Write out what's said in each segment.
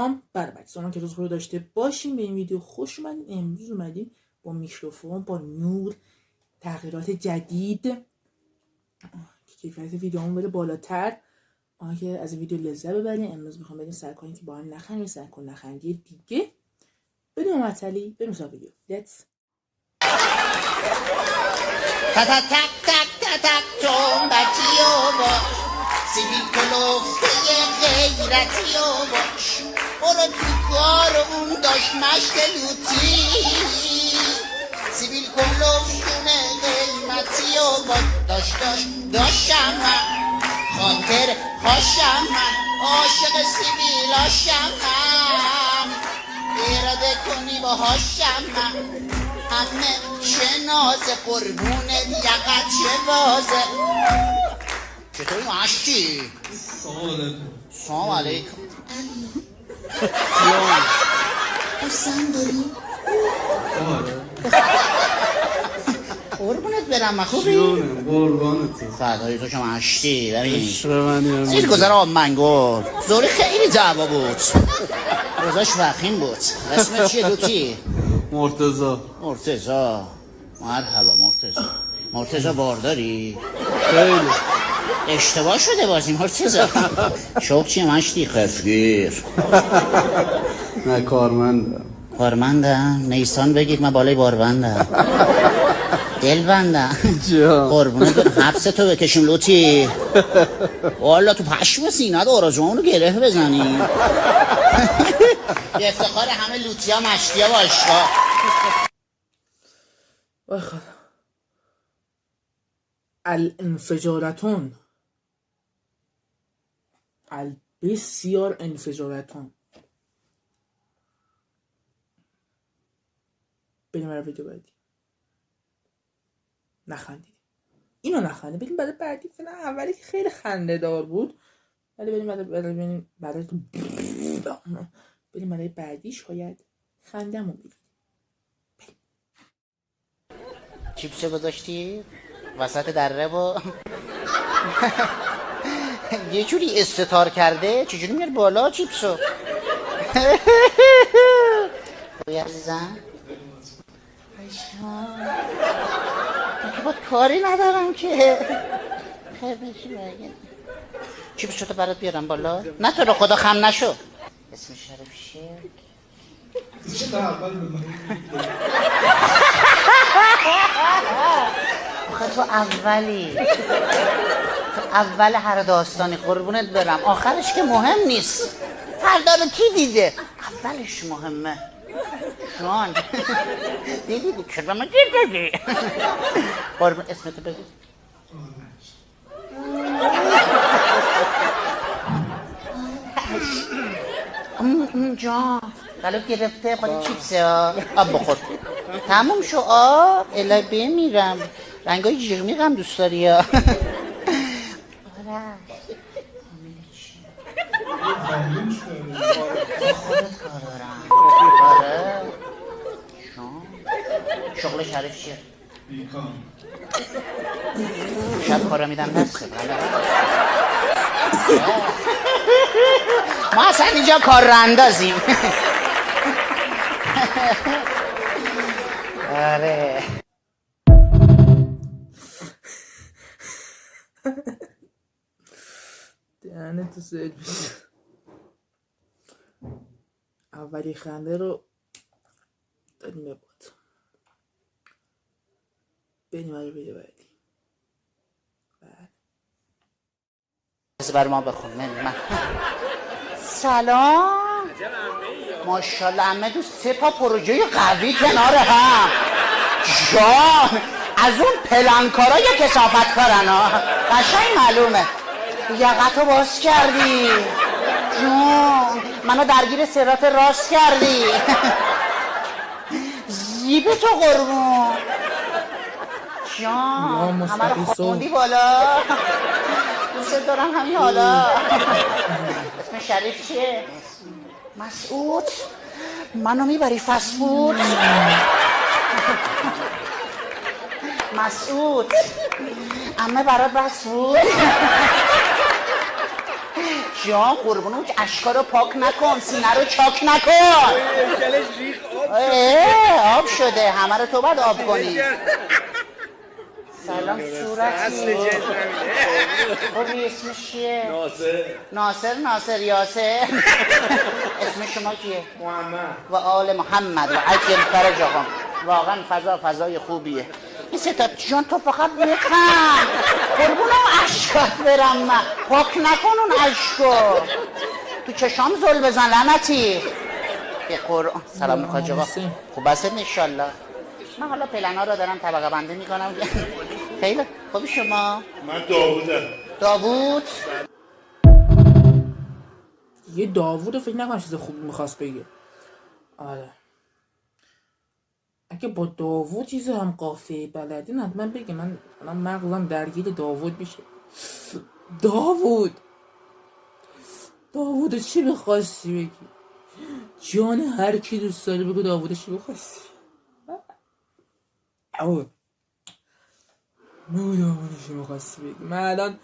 سلام برابر که روز خوبی داشته باشیم. به این ویدیو خوش اومدین. امروز اومدیم با میکروفون، با نور، تغییرات جدید که کیفیت ویدیومون بره بالاتر. که از این ویدیو لذت ببرین. امروز میخوام بریم سر کنیم که با هم نخندیم، سر کن نخندی دیگه. بدون معطلی بریم سر ویدیو. لیتس تک تک تک تک جنبکی و باش سیبیل کلوفته غیرتی و باش برو تو کار اون داشت مشت لوتی سیبیل کلوفتونه قیمتی و باش داشتم من خاطر خوشم من عاشق سیبیل هاشم من اراده کنی با هاشم من همه شنازه قربونت یقت چه بازه چطوری معشتی؟ سلام علیکم دوستم داری؟ قربونت برم خوبی؟ قربانت فردایی تو که معشتی عشق منی زیر گذر آب منگور زوری خیلی دعوا بود روزاش وخیم بود اسمت چیه دوتی؟ مرتضی مرحبا مرتضی بارداری؟ خیلی اشتباه شده بازی مرتضی شوق چیه مشتی خفگیر نه کارمندم نیسان بگید من بالای باربندم دل بندم جا قربونه حبس تو بکشیم لوتی والا تو پشم سینه آرزوامونو گره بزنیم به افتخار همه لوتی ها مشتی ها باشا الانفجارتون بسیار انفجارتون. بریم برای ویدیو بعدی. نخندید اینو نخنده، بریم برای بعدی. فعلا اولی که خیلی خنده دار بود ولی بریم برای بعدی شاید خندمون بگیریم. چیپسو گذاشتی وسط دره و یه جوری استتار کرده چجوری میاد بالا چیپسو خوبی عزیزم که با کاری ندارم که خیر بشی بگیم چیپسو تو برات بیارم بالا نه تو رو خدا خم نشو اسم شرف چیه؟ آخه تو اول هر داستانی قربونت برم آخرش که مهم نیست فردا رو کی دیده اولش مهمه جان دیدی چرا من دیدی قربون اسمتو بگو جان قلب گرفته خواهی چیپسه آب بخور تموم شو آب الهی بمیرم رنگای جیغمیق هم دوست داری یا خودت کار دارم آره شغل شریف چیه؟ شب کارا میدم دسته ما اصلا اینجا کار رو اندازیم آره دهنه تو سرویس. اولی خنده رو دادیم به بود. بریم برای ویدیو بعدی. بر ما بخون من سلام ماشاءالله همه دو 3 تا پروژه قوی کنار هم جان از اون پلنکارا یا کثافت کارن ها قشنگ معلومه یقتو باز کردی جون منو درگیر سرات راست کردی زیب تو قربون جان همه رو خوندی بالا دوست دارم همین حالا اسم شریف چیه؟ مسعود منو میبری فست فود مسعود عمه برات بس بود جان قربون اون اشکا رو پاک نکن، سینه رو چاک نکن. آب شده، همه رو تو باید آب کنی. سلام صورتی. خوبی اسمش چیه؟ ناصر یاسر. اسم شما کیه؟ محمد و آل محمد و عجل فرج آقا. واقعا فضای خوبیه. این ستا جان تو فقط بخند قربونم اشکات برم من. پاک نکن اون اشکو، تو چشام زل بزن لعنتی. به قرآن سلام میخواد آقا. خوب هستید انشالله. من حالا پلنا رو دارم طبقه بندی میکنم. خیلی خوبی شما؟ من داوودم. داوود؟ یه داوود فکر نکنم چیز خوبی میخواست بگه. آره اگه با داوود چیز هم قافیه بلدین حتما بگه. من مغزم درگیر داوود میشه. داوود چی میخواستی بگی؟ جان هر کی دوست داره بگو داوود چی میخواستی. داوود چی میخواستی بگی؟ من الان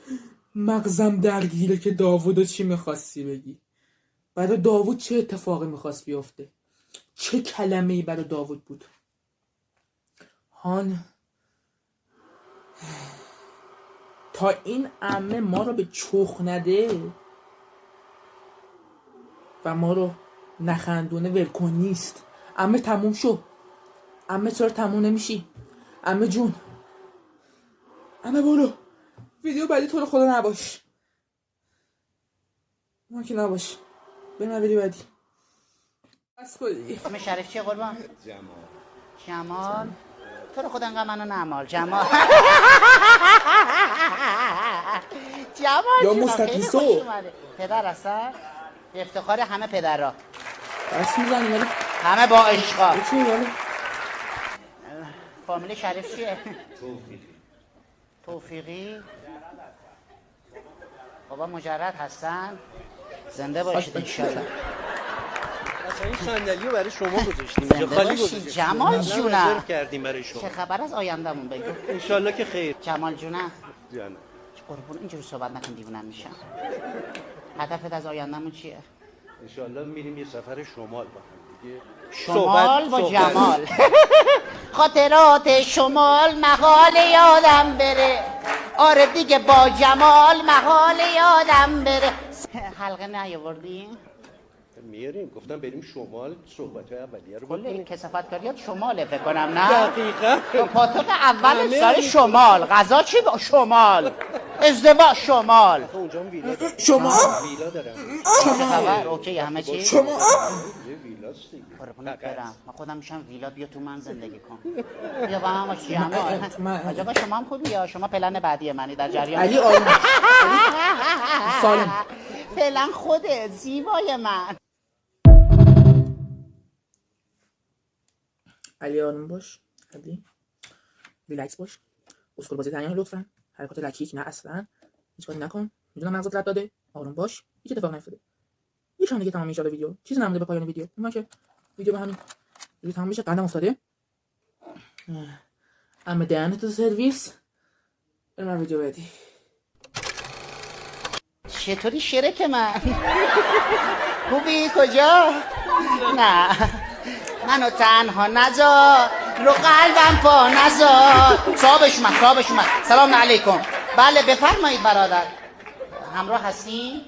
مغزم درگیره که داوود چی میخواستی بگی. برای داوود چه اتفاقی میخواست بیفته؟ چه کلمه‌ای برای داوود بود؟ هان تا این عمه ما رو به چخ نده و ما رو نخندونه ولکن نیست. عمه تموم شو. عمه چرا تموم نمیشی؟ عمه جون، عمه برو ویدیو بعدی تو رو خدا نباش. ما که نباش. بریم ویدیو بعدی. بس کن دیگه. اسم شریف چیه قربان؟ جمال. تو رو خدا انقدر منو نمال جمال. جمال یا جون مستقیسو. خیلی خوش اومده. پدر هستن؟ افتخار همه پدرها. بس میزنی ولی همه با عشقا. چی ولی فامیل شریف چیه؟ توفیقی. بابا مجرد هستن؟ زنده باشید انشالله. اصلا این صندلی رو برای شما گذاشتیم. زنده خالی باشی گذاشتیم. جمال جونم. رزرو کردیم برای شما. چه خبر از آینده‌مون بگو. انشالله که خیر. جمال جونم. جانم. قربون اینجوری صحبت نکن دیوونم میشم. هدفت از آینده‌مون چیه؟ انشالله میریم یه سفر شمال با هم دیگه. شمال با صحبت. جمال. خاطرات شمال محال یادم بره. آره دیگه با جمال محال یادم بره. حلقه نیاوردی؟ میاریم گفتم بریم شمال صحبت اولیه رو کل بکنیم. این کثافتکاریات شماله فکر کنم نه؟ دقیقاً. پاتوق اول همه سر این- شمال. غذا چی با شمال؟ ازدواج شمال. اونجا هم ویلا دارم. شما ویلا دارم. چه خبر؟ اوکی همه چی؟ شما یه ویلاست دیگه. قربونت فقط. برم. من خودم میشم ویلا بیا تو من زندگی کن. بیا با هم باشی جمال. من- عجبا شما هم خوبی یا شما پلن بعدی منی در جریان. علی آروم باش. سالم. پلن خوده زیبای من. علی آروم باش. علی ریلکس باش. اسکول بازی تنها لطفا. حرکات لکیک نه اصلا. هیچ کاری نکن. میدونم مغزت رد داده. آروم باش. هیچ اتفاق نیفتاده. یکم دیگه تمام میشه ویدیو. چیزی نمونده به پایان ویدیو. اون که ویدیو به همین دیگه تمام میشه. قدم افتاده. اما دهنت تو سرویس. بریم ویدیو بعدی. چطوری شرک من؟ خوبی کجا؟ نه منو تنها نذار رو قلبم پا نذار. صاحبش اومد. سلام علیکم. بله بفرمایید برادر. همراه هستین؟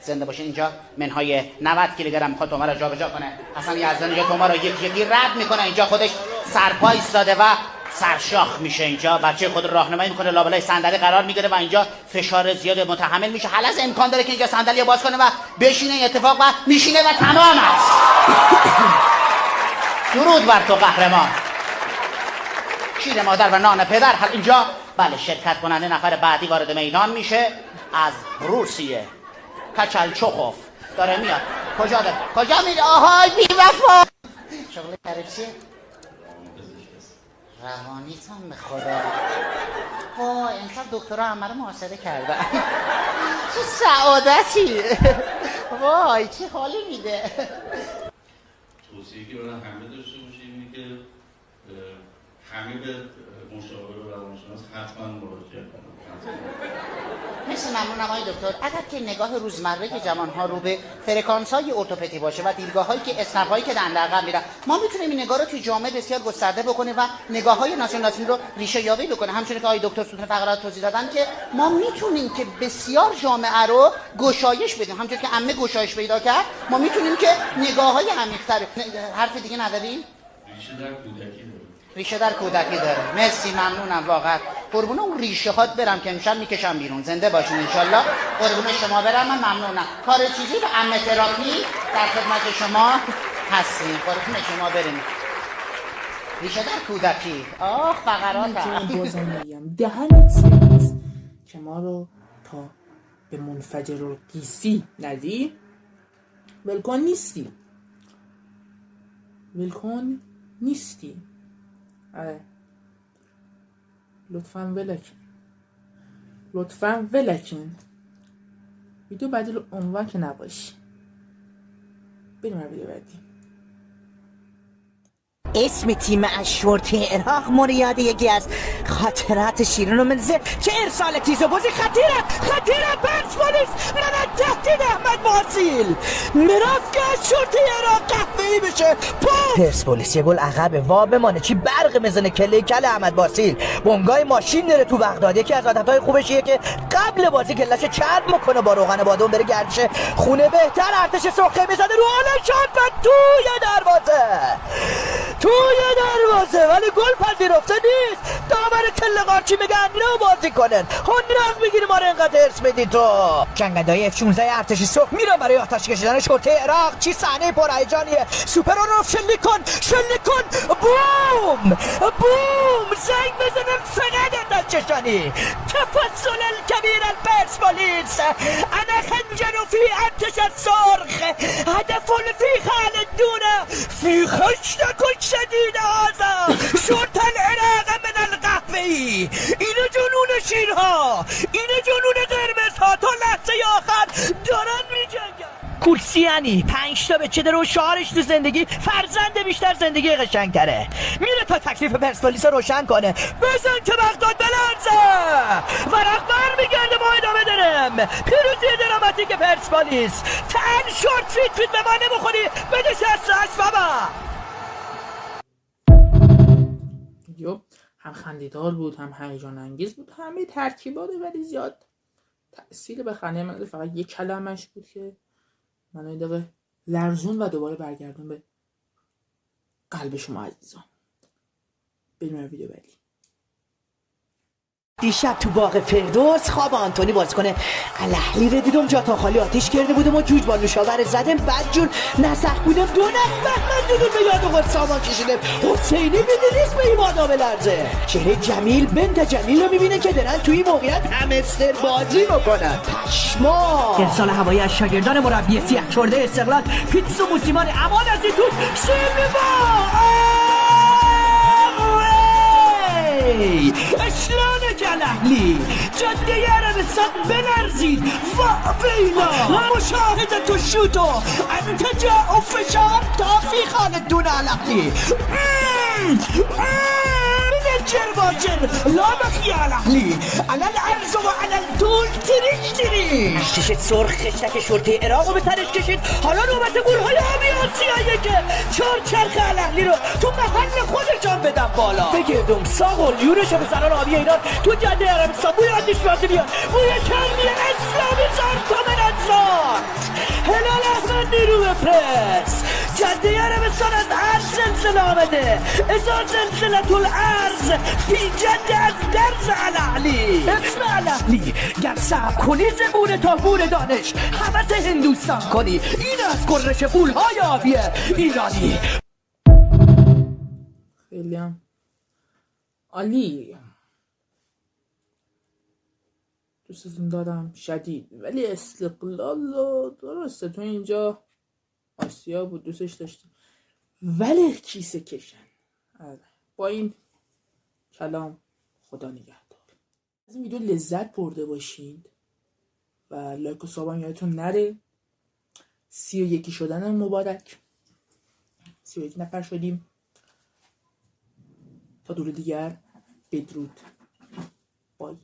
زنده باشه. اینجا منهای 90 کیلوگرم میخواد توما رو جابجا کنه. حسن یزدانی اینجا توما رو یکی رد میکنه. اینجا خودش سرپا ایستاده و سرشاخ میشه. اینجا بچه خود راهنمایی میکنه، لابلای صندلی قرار میگیره و اینجا فشار زیاد متحمل میشه. حالا از امکان داره که اینجا صندلی باز کنه و بشینه این اتفاق و میشینه و تمام است. درود بر تو قهرمان. شیر مادر و نان پدر. حالا اینجا بله شرکت کننده نفر بعدی وارد میدان میشه از روسیه. کچلچوخوف داره میاد. کجا میره؟ آهای بی وفا. شغل کرفسی روانیتم به خدا. وای امشب دکترها همه رو محاصره کردن. چه سعادتی. وای چه حالی میده. توصیه‌ای که برای همه داشته باشیم اینه که همه به مشاور روانشناس حتما مراجعه کنم. مرسی ممنونم آقای دکتر. اگر که نگاه روزمره که جوانها رو به فرکانس های ارتوپدی باشه و دیدگاه هایی که اسنپ هایی که دنده عقب میرن، ما میتونیم این نگاه رو توی جامعه بسیار گسترده بکنیم و نگاه های ناسیونالیسم رو ریشه یابی بکنه. همچنین که آقای دکتر ستون فقرات توضیح دادن که ما میتونیم که بسیار جامعه رو گشایش بدیم. همونطور که عمه گشایش پیدا کرد، ما میتونیم که نگاه های عمیق‌تر. حرف دیگه نداریم؟ ریشه در کودکی داره. ریشه در کودکی داره. مرسی ممنونم واقعا. قربون اون ریشه هات برم که امشب میکشم بیرون. زنده باشین انشالله. قربون شما برم. من ممنونم. کار چیزی و عمه تراپی در خدمت شما هستیم. قربون شما بریم. ریشه در کودکی. آخ فقراتم. بازم میگم دهنت سرویس که ما رو تا به منفجر و قیسی ندی ولکن نیستی. ولکن نیستی. آره لطفاً ولکن. لطفاً ولکن. ویدیو بدل عنوان که نباشی. بریم ویدیو بعدی. اسم تیم اشورتی عراق مورد یکی از خاطرات شیرین و ملزه که ارسال تیز و بازی خطیره پرسپولیس من تهدید احمد محصیل میرفت که اشورتی عراق قهوه‌ای بشه پرسپولیس یه گل عقب وا بمانه چی برق میزنه کله احمد محصیل بونگای ماشین داره تو بغداد. یکی از عادتهای خوبش اینه که قبل بازی کلهشو چرب میکنه با روغن بادام بره گردش خونه بهتر ارتش سرخه میزنه رو حال شب توی دروازه ولی گل پذیرفته نیست. داور کله قارچی میگه رو بازی کنن. هنراق میگیری ما رو اینقدر ارس میدی تو. جنگندهای F-16 ارتش سرخ میره برای آتش کشیدن شرطه عراق. چی صحنه پرهیجانیه. سوپر رو شلیک کن بوم زنگ بزنن فقط از چشانی. تفصل الكبير البرسپولیس انا خنجر في ارتش السرخ هدف في خالدون في خشتك شدید هذا شرط العراق من القهوه‌ای. اینو جنون شیرها، اینو جنون قرمزها تا لحظه آخر دارن میجنگن. کورسیانی 5 تا بچه داره و شعارش تو زندگی فرزند بیشتر زندگی قشنگ‌تره. میره تا تکلیف پرسپولیس روشن کنه. بزن که بغداد بلرزه. ورق برمیگرده ما ادامه دارم. پیروزی دراماتیک پرسپولیس. تن شورت فیت به ما نمیخوری. بده 68 بابا. ویدیو هم خنده‌دار بود هم هیجان انگیز بود. همه ترکیباته ولی زیاد تأثیر به خنده من فقط یک کلمش بود که منو یه دقیقه لرزون و دوباره برگردون به قلب شما عزیزان. بریم ویدیو بعدی. دیشب تو باغ فردوس خواب آنتونی باز کنه الاهلی رو دیدم جا تا خالی آتیش کرده بودم و جوج با نوشابر زدم بدجور نسخ بودم 2 نفر من دودون به یاد و سامان کشیدم. حسینی میدونیست به این بادا بلرزه. چهره جمیل بنت جمیل رو میبینه که دارن توی موقعیت همستر بازی میکنن. پشما ارسال هوایی از شاگردان مربی سیاه چرده استقلال پیتس و موسیمان امان از این توت اشلان جلحلی جاده عربستان بلرزید ویلا مشاهدت و شوتو انتجاع و فشار تا فی خالدون علقلی نجر باجر لا بخی علقلی على العرض و على الطول تریش ارتش سرخ خشتک شرطه عراق رو به سرش کشید. حالا نوبت گورهای آبی آسیاییه که 4 چرخ علقلی رو تو محل خودشان بدن بالا. بگردم ساق و لیونش و به سران آبی ایران تو جاده عربستان بوی آتش بازی بیاد. بوی کرمی اسلامی زار من انزار هلال احمد نیرو بفرست. جاده عربستان از هر زلزله آمده. ازا زلزله الارض فی جاده از درز علعلی. اسم علعلی گر صعب کنی زبون تا بور دانش حوث هندوستان کنی. این از گرش پولهای آبی ایرانی. خیلی هم عالی. دوستتون دارم شدید. ولی استقلال درسته تو اینجا آسیا بود دوستش داشتیم ولی کیسه کشن. با این کلام خدا نگهدار. از این ویدیو لذت برده باشید و لایک و سابم یادتون نره. 31 شدن مبارک. 31 نفر شدیم. تا دور دیگر بدرود. بای.